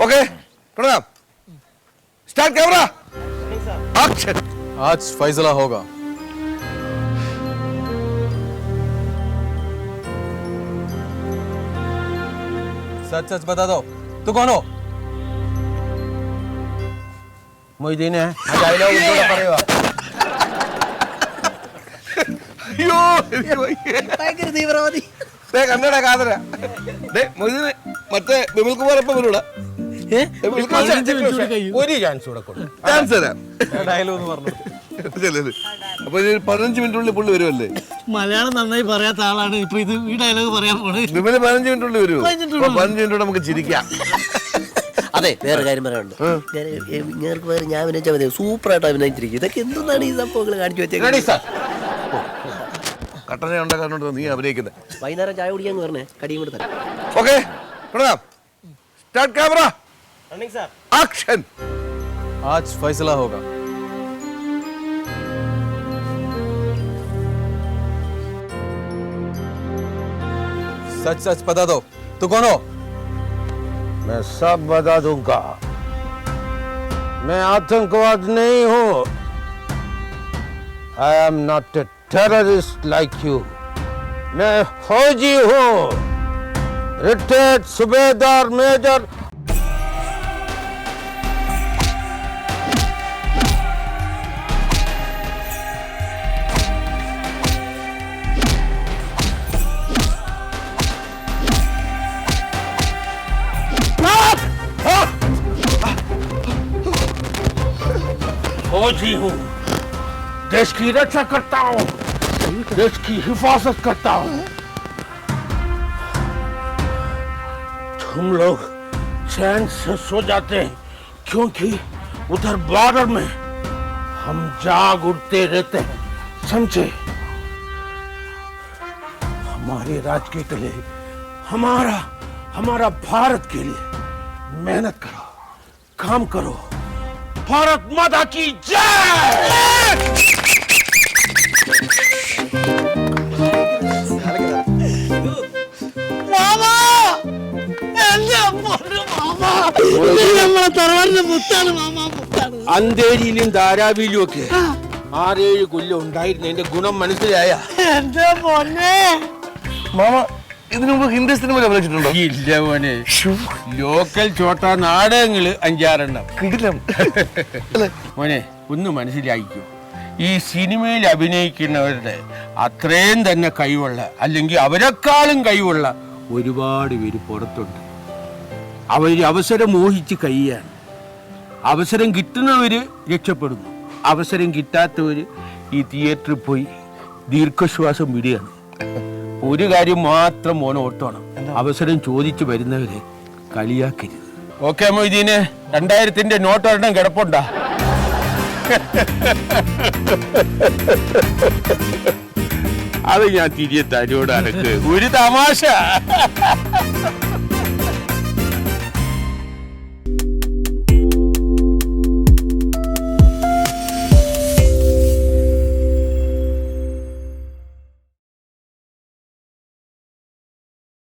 Okay प्रणाम start camera action आज फैसला होगा सच सच बता दो तू कौन हो മൊയ്തീൻ ഡയലോഗ് പറയുക അയ്യോ ഭയങ്കര തീവ്രവാദി കന്നഡ കാതര മറ്റേ വിമൽ കുമാർ എപ്പം വരൂടാ ഒരു ചാൻസ് കൂടെ കൊടുക്കും ചാൻസ് തരാം ഡയലോഗ് എന്ന് പറഞ്ഞു അപ്പൊ 15 മിനിറ്റുള്ളിൽ പുള്ളി വരുമല്ലേ മലയാളം നന്നായി പറയാത്ത ആളാണ് ഇപ്പൊ ഇത് ഈ ഡയലോഗ് പറയാൻ പോണത്. വിമല് 15 മിനിറ്റുള്ളിൽ വരുമോ 15 മിനിറ്റ് നമുക്ക് ചിരിക്കാം. അതെ വേറെ കാര്യം പറയാനുണ്ട് ഇങ്ങനെ വേറെ ഞാൻ അഭിനയിച്ചാൽ മതി സൂപ്പറായിട്ട് അഭിനയിച്ചിരിക്കും ഇതൊക്കെ എന്താണ് ഈ സംഭവങ്ങൾ കാണിച്ചു വെച്ചേക്കുന്നത് കട്ടന ഉണ്ടാക്കാനുണ്ടോ നീ അഭിനയിക്കുന്നത് വൈകുന്നേരം ചായ കുടിക്കാന്ന് പറഞ്ഞേ കടിയും കൂടെ തരാം ഓക്കെ പ്രणाम स्टार्ट कैमरा एक्शन आज फैसला होगा सच सच बता दो तू कौन हो मैं सब बता दूंगा मैं आतंकवाद नहीं हूं I am not a terrorist like you मैं फौजी हूं रिटायर्ड सूबेदार मेजर फौजी हूं देश की रक्षा करता हूं देश की हिफाजत करता हूं तुम लोग चैन से सो जाते हैं क्योंकि उधर बॉर्डर में हम जाग उठते रहते हैं समझे हमारे राज्य के लिए हमारा भारत के लिए मेहनत करो काम करो भारत माता की जय മാമാ! എന്റെ പൊന്നു മാമാ! ഇത് നമ്മളെ തറവാടിന്റെ മുത്താണ് മാമാ, മുത്താണ്. അന്തേരിയിലും ധാരാവിയിലും ഒക്കെ 6-7 കൊല്ലം ഉണ്ടായിരുന്നതിന്റെ ഗുണം മനസ്സിലായ എന്റെ പൊന്നെ മാമ ഇതിനു മുമ്പ് ഹിന്ദി സിനിമ അഭിനയിച്ചിട്ടുണ്ടോ ഇല്ല മോനെ ലോക്കൽ ചോട്ട നാടകങ്ങള് 5-6 കിടിലം മോനെ ഒന്ന് മനസ്സിലാക്കിക്കോ ഈ സിനിമയിൽ അഭിനയിക്കുന്നവരുടെ അത്രയും തന്നെ കഴിവുള്ള അല്ലെങ്കിൽ അവരെക്കാളും കഴിവുള്ള ഒരുപാട് പേര് പുറത്തുണ്ട് അവർ അവസരം മോഹിച്ച് കഴിയാണ് അവസരം കിട്ടുന്നവര് രക്ഷപ്പെടുന്നു അവസരം കിട്ടാത്തവര് ഈ തിയേറ്ററിൽ പോയി ദീർഘശ്വാസം വിടുകയാണ് ഒരു കാര്യം മാത്രം മോനെ ഓർത്തോണം അവസരം ചോദിച്ചു വരുന്നവരെ കളിയാക്കരുത് ഓക്കെ മൊയ്തീനെ 2000-ന്റെ നോട്ട് ഒരെണ്ണം കിടപ്പുണ്ടാ അത് ഞാൻ തിരികെ തരോട് അനക്ക് ഒരു തമാശ